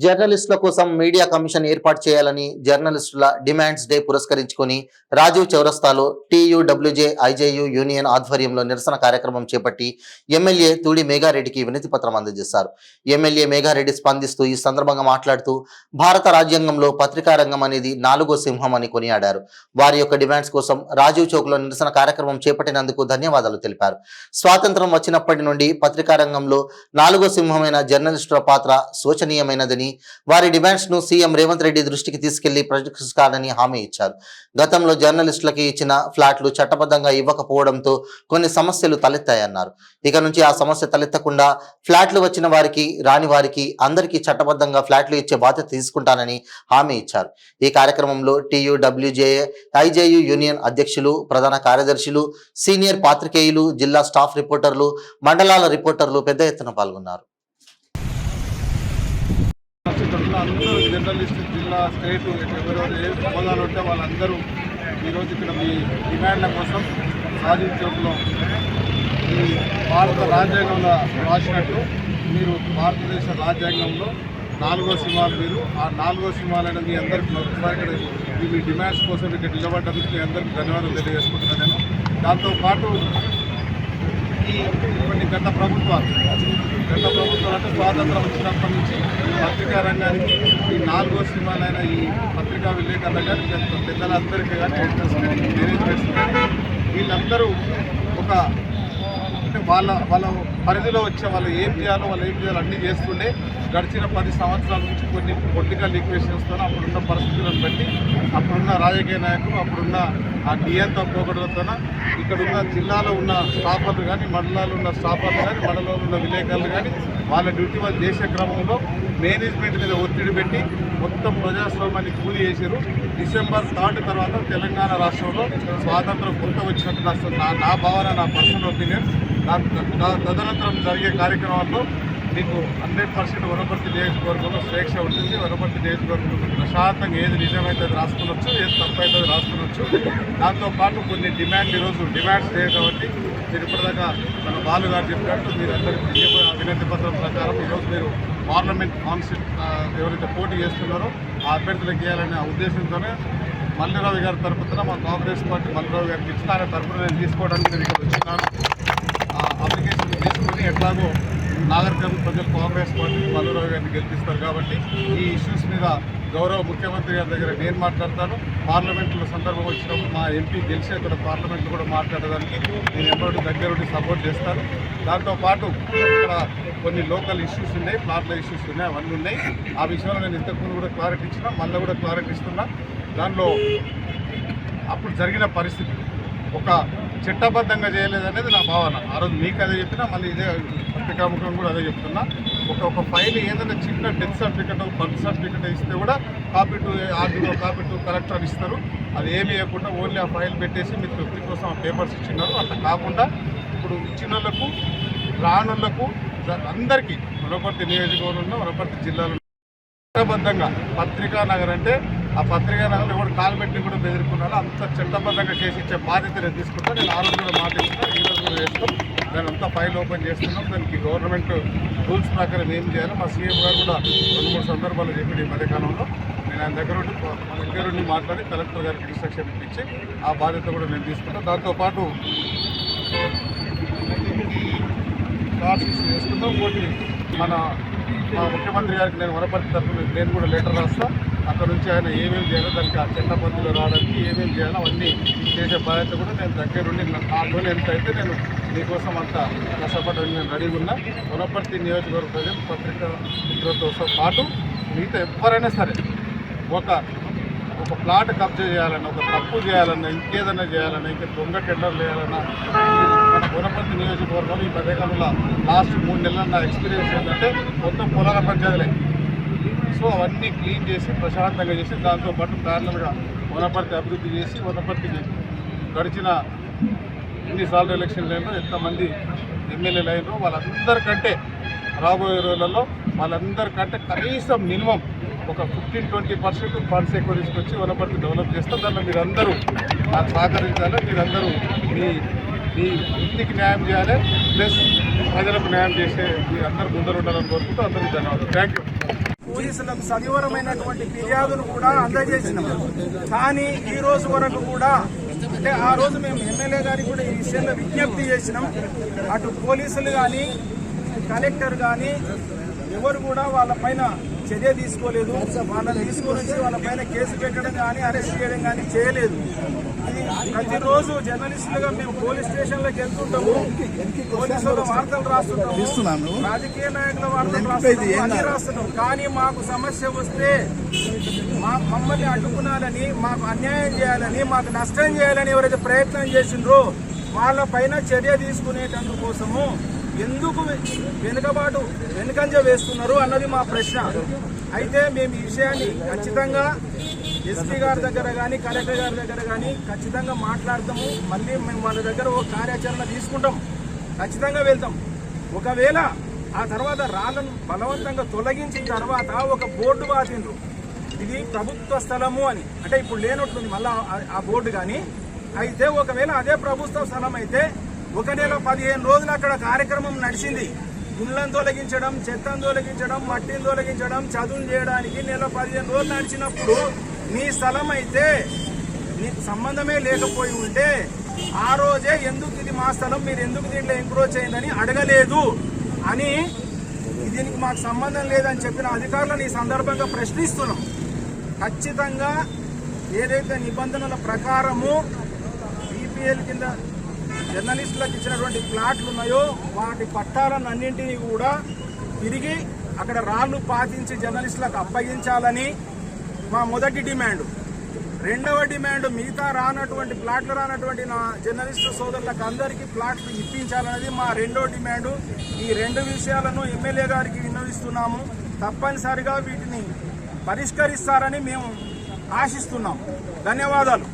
జర్నలిస్టుల కోసం media commission ఏర్పాటు చేయాలని జర్నలిస్టుల డిమాండ్స్ డే పురస్కరించుకొని రాజీవ్ చౌరస్తాలో టీయూడబ్ల్యూజే ఐజేయు యూనియన్ ఆధ్వర్యంలో నిరసన కార్యక్రమం చేపట్టి ఎమ్మెల్యే తూడి మేఘారెడ్డికి వినతి పత్రం అందజేశారు. ఎమ్మెల్యే మేఘారెడ్డి స్పందిస్తూ ఈ సందర్భంగా మాట్లాడుతూ భారత రాజ్యాంగంలో పత్రికా రంగం అనేది 4వ సింహం అని కొనియాడారు. వారి యొక్క డిమాండ్స్ కోసం రాజీవ్ చౌక్ లో నిరసన కార్యక్రమం చేపట్టినందుకు ధన్యవాదాలు తెలిపారు. స్వాతంత్రం వచ్చినప్పటి నుండి పత్రికా రంగంలో 4వ సింహమైన జర్నలిస్టుల పాత్ర శోచనీయమైనదని, వారి డిమాండ్స్ ను సీఎం రేవంత్ రెడ్డి దృష్టికి తీసుకెళ్లి పరిష్కరిస్తారని హామీ ఇచ్చారు. గతంలో జర్నలిస్టులకి ఇచ్చిన ఫ్లాట్లు చట్టబద్ధంగా ఇవ్వకపోవడంతో కొన్ని సమస్యలు తలెత్తాయన్నారు. ఇక నుంచి ఆ సమస్య తలెత్తకుండా ఫ్లాట్లు వచ్చిన వారికి రాని వారికి అందరికీ చట్టబద్ధంగా ఫ్లాట్లు ఇచ్చే బాధ్యత తీసుకుంటానని హామీ ఇచ్చారు. ఈ కార్యక్రమంలో టీయూడబ్ల్యూజే ఐజేయు యూనియన్ అధ్యక్షులు, ప్రధాన కార్యదర్శులు, సీనియర్ పాత్రికేయులు, జిల్లా స్టాఫ్ రిపోర్టర్లు, మండలాల రిపోర్టర్లు పెద్ద ఎత్తున పాల్గొన్నారు. అందరూ జర్నలిస్టు జిల్లా స్టేట్ ఎవరెవరు ఏ హోదాలు ఉంటే వాళ్ళందరూ ఈరోజు ఇక్కడ మీ డిమాండ్ల కోసం రాజీవ్ చౌక్లో ఈ భారత రాజ్యాంగంలో రాసినట్టు మీరు భారతదేశ రాజ్యాంగంలో 4వ సింహాలు మీరు ఆ 4వ సింహాలైన మీ అందరికీ ఒకసారి ఇక్కడ మీ డిమాండ్స్ కోసం ఇక్కడ నిలబడ్డందుకు మీ అందరికీ ధన్యవాదాలు తెలియజేసుకుంటున్నాను. నేను దాంతోపాటు ఈ కొన్ని గత ప్రభుత్వాలు అంటే స్వాతంత్రం వచ్చినప్పటి నుంచి పత్రికా రంగానికి ఈ 4వ సింహాలైన ఈ పత్రికా విలేకరులు కానీ పెద్దలందరికీ కానీ మేనేజ్మెంట్స్ కానీ వీళ్ళందరూ ఒక అంటే వాళ్ళ పరిధిలో వచ్చే వాళ్ళు ఏం చేయాలో అన్నీ చేస్తుండే గడిచిన 10 సంవత్సరాల నుంచి కొన్ని పొలిటికల్ ఈక్వేషన్స్తో అప్పుడున్న పరిస్థితులను బట్టి అప్పుడున్న రాజకీయ నాయకులు అప్పుడున్న ఆ నియంత్రణ పోగొడలతో ఇక్కడున్న జిల్లాలో ఉన్న స్టాఫర్లు కానీ మండలాల్లో ఉన్న స్టాఫర్లు కానీ మండలంలో ఉన్న విలేకరులు కానీ వాళ్ళ డ్యూటీ వాళ్ళు చేసే క్రమంలో మేనేజ్మెంట్ మీద ఒత్తిడి పెట్టి మొత్తం ప్రజాస్వామ్యాన్ని కూలి చేశారు. డిసెంబర్ 3 తర్వాత తెలంగాణ రాష్ట్రంలో స్వాతంత్రం కొత్త వచ్చినట్టు నా భావన, నా పర్సనల్ ఒపీనియన్. తదనంతరం జరిగే కార్యక్రమాల్లో మీకు 100% వనపర్తి నియోజకవర్గంలో స్వేచ్ఛ ఉంటుంది. వనపర్తి నియోజకవర్గంలో ప్రశాంతంగా ఏది నిజమైతే అది రాసుకునొచ్చు, ఏది తప్పైతే అది రాసుకునొచ్చు. దాంతోపాటు కొన్ని డిమాండ్స్ లేవు కాబట్టి మీరు ఇప్పటిదాకా మన బాలు గారు చెప్పినట్టు మీరు అందరికీ వినతి పత్రం ప్రకారం ఈరోజు మీరు పార్లమెంట్ ఎవరైతే పోటీ చేస్తున్నారో ఆ అభ్యర్థులకు ఇవ్వాలనే ఉద్దేశంతోనే మల్లిరావు గారి తరపున మా కాంగ్రెస్ పార్టీ మల్లిరావు గారికి ఇచ్చిన ఆయన తరపున నేను తీసుకోవడానికి నేను ఇక్కడ వచ్చినాను. అప్లికేషన్ తీసుకుని ఎట్లాగో నాగరికర్నూలు ప్రజలు కాంగ్రెస్ పార్టీ మల్లిరావు గారిని గెలిపిస్తారు కాబట్టి ఈ ఇష్యూస్ మీద గౌరవ ముఖ్యమంత్రి గారి దగ్గర నేను మాట్లాడతాను. పార్లమెంట్లో సందర్భం వచ్చినప్పుడు మా ఎంపీ గెలిచి అక్కడ పార్లమెంట్లో కూడా మాట్లాడడానికి నేను ఎప్పటి దగ్గరుండి సపోర్ట్ చేస్తాను. దాంతోపాటు ఇక్కడ కొన్ని లోకల్ ఇష్యూస్ ఉన్నాయి, ప్లాట్ల ఇష్యూస్ ఉన్నాయి, అవన్నీ ఉన్నాయి. ఆ విషయంలో నేను ఇంతకుముందు కూడా క్లారిటీ ఇచ్చినా, మళ్ళీ కూడా క్లారిటీ ఇస్తున్నా. దానిలో అప్పుడు జరిగిన పరిస్థితి ఒక చట్టబద్ధంగా చేయలేదనేది నా భావన. ఆ రోజు మీకు అదే చెప్పినా, మళ్ళీ ఇదే పత్రికాముఖం కూడా అదే చెప్తున్నా. ఒక ఫైల్ ఏదైనా చిన్న డెత్ సర్టిఫికెట్, బర్త్ సర్టిఫికెట్ ఇస్తే కూడా copy to RDO, copy to collector ఇస్తారు. అది ఏమీ ఇవ్వకుండా ఓన్లీ ఆ ఫైల్ పెట్టేసి మీరు తృప్తి కోసం ఆ పేపర్స్ ఇచ్చినారు. అట్లా కాకుండా ఇప్పుడు ఇచ్చిన వాళ్ళకు, రానులకు, అందరికీ వనపర్తి నియోజకవర్గంలో, వనపర్తి జిల్లాలో చట్టబద్ధంగా పత్రికా నగర్ అంటే ఆ పత్రికా నగర్లో కూడా కాలు పెట్టి కూడా బెదిరికున్నాను. అంత చట్టబద్ధంగా చేసి ఇచ్చే బాధ్యత నేను తీసుకుంటాను. నేను ఆ రోజు కూడా మాట్లాడుతున్నాను, ఈ రోజు కూడా చేస్తాం. దాని అంతా ఫైల్ ఓపెన్ చేస్తున్నాం. దానికి గవర్నమెంట్ రూల్స్ ప్రకారం ఏం చేయాలో మా సీఎం గారు కూడా 2-3 సందర్భాలు చెప్పి ఈ మధ్యకాలంలో నేను ఆయన దగ్గరుండి మాట్లాడి కలెక్టర్ గారికి ఇన్స్ట్రక్షన్ ఇప్పించి ఆ బాధ్యత కూడా నేను తీసుకుంటాను. దాంతోపాటు కార్డ్స్ ఇష్యూ చేసుకుంటాం. ఇంకోటి మా ముఖ్యమంత్రి గారికి నేను వనపర్తి తరఫున నేను కూడా లెటర్ రాస్తాను. అక్కడ నుంచి ఆయన ఏమేమి చేయాలో, దానికి ఆ చట్టబద్ధులు రావడానికి ఏమేమి చేయాలో అవన్నీ చేసే బాధ్యత కూడా నేను దగ్గరుండి ఆ లోన్ ఎంత అయితే నేను మీకోసం అంతా కష్టపడడానికి నేను రెడీగా ఉన్నా. వనపర్తి నియోజకవర్గ ప్రజలు, పత్రికా మిత్రులతో పాటు మిగతా ఎవరైనా సరే ఒక ప్లాట్ కబ్జా చేయాలన్నా, ఒక తప్పు చేయాలన్నా, ఇంకేదైనా చేయాలన్నా, ఇంకా దొంగ టెండర్లు వేయాలన్నా, మన వనపర్తి నియోజకవర్గంలో ఈ పథకంలో లాస్ట్ 3 నెలల నా ఎక్స్పీరియన్స్ ఏంటంటే మొత్తం పొలాల పంచాయతీలే. సో అవన్నీ క్లీన్ చేసి ప్రశాంతంగా చేసి దాంతోపాటు ప్యారలల్గా వనపర్తి అభివృద్ధి చేసి వనపర్తికి గడిచిన ఎన్నిసార్లు ఎలక్షన్ లైన్లో ఎంతమంది ఎమ్మెల్యేలు అయినో వాళ్ళందరికంటే రాబోయే రోజులలో వాళ్ళందరికంటే కనీసం మినిమం ఒక 15-20% ఫండ్స్ ఎక్కువ తీసుకొచ్చి వనపర్తి డెవలప్ చేస్తాం. దాంట్లో మీరందరూ నాకు సహకరించాలి. మీరందరూ మీ వృత్తికి న్యాయం చేయాలి, ప్లస్ ప్రజలకు న్యాయం చేసే మీరందరూ ముందరు ఉండాలని కోరుకుంటూ అందరికీ ధన్యవాదాలు. Thank you. పోలీసులకు సవివరమైనటువంటి ఫిర్యాదును కూడా అందజేసినాం. కానీ ఈ రోజు వరకు కూడా అంటే ఆ రోజు మేము ఎమ్మెల్యే గారికి కూడా ఈ విషయంలో విజ్ఞప్తి చేసినాం. అటు పోలీసులు కానీ కలెక్టర్ కానీ ఎవరు కూడా వాళ్ళపైన చర్య తీసుకోలేదు. వాళ్ళని తీసుకొని వచ్చి వాళ్ళపైన కేసు పెట్టడం కానీ అరెస్ట్ చేయడం కానీ చేయలేదు. ఇది ప్రతిరోజు జర్నలిస్టులుగా మేము పోలీస్ స్టేషన్లకు వెళ్తుంటాము, పోలీసుల వార్తలు రాస్తుంటాము, రాజకీయ నాయకుల వార్తలు రాస్తుంటాం. కానీ మాకు సమస్య వస్తే మమ్మల్ని అడ్డుకున్నారని, మాకు అన్యాయం చేయాలని, మాకు నష్టం చేయాలని ఎవరైతే ప్రయత్నం చేసిండ్రో వాళ్ళ పైన చర్య తీసుకునేటందుకోసము ఎందుకు వెనుకంజ వేస్తున్నారు అన్నది మా ప్రశ్న. అయితే మేము ఈ విషయాన్ని ఖచ్చితంగా ఎస్పీ గారి దగ్గర కానీ కలెక్టర్ గారి దగ్గర కానీ ఖచ్చితంగా మాట్లాడతాము. మళ్ళీ మేము వాళ్ళ దగ్గర ఒక కార్యాచరణ తీసుకుంటాం, ఖచ్చితంగా వెళ్తాం. ఒకవేళ ఆ తర్వాత రాళ్లను బలవంతంగా తొలగించిన తర్వాత ఒక బోర్డు వాదిండ్రు, ఇది ప్రభుత్వ స్థలము అని. అంటే ఇప్పుడు లేనట్లుంది మళ్ళీ ఆ బోర్డు. కానీ అయితే ఒకవేళ అదే ప్రభుత్వ స్థలం అయితే 1 నెల 15 రోజులు అక్కడ కార్యక్రమం నడిచింది. గుళ్ళను తొలగించడం, చెత్తను తొలగించడం, మట్టిని తొలగించడం, చదువులు చేయడానికి నెల 15 రోజులు నడిచినప్పుడు మీ స్థలం అయితే నీకు సంబంధమే లేకపోయి ఉంటే ఆ రోజే ఎందుకు ఇది మా స్థలం, మీరు ఎందుకు దీంట్లో ఎంక్రోచ్ అయిందని అడగలేదు అని, దీనికి మాకు సంబంధం లేదని చెప్పిన అధికారులను ఈ సందర్భంగా ప్రశ్నిస్తున్నాం. ఖచ్చితంగా ఏదైతే నిబంధనల ప్రకారము బీపీఎల్ కింద జర్నలిస్టులకు ఇచ్చినటువంటి ప్లాట్లు ఉన్నాయో వాటి పట్టాలను అన్నింటినీ కూడా తిరిగి అక్కడ రాళ్లు పాతించి జర్నలిస్టులకు అప్పగించాలని మా మొదటి డిమాండ్. రెండవ డిమాండ్, మిగతా ప్లాట్లు రానటువంటి నా జర్నలిస్టు సోదరులకు అందరికీ ప్లాట్లు ఇప్పించాలనేది మా రెండో డిమాండ్. ఈ 2 విషయాలను ఎమ్మెల్యే గారికి విన్నవిస్తున్నాము. తప్పనిసరిగా వీటిని పరిష్కరిస్తారని మేము ఆశిస్తున్నాం. ధన్యవాదాలు.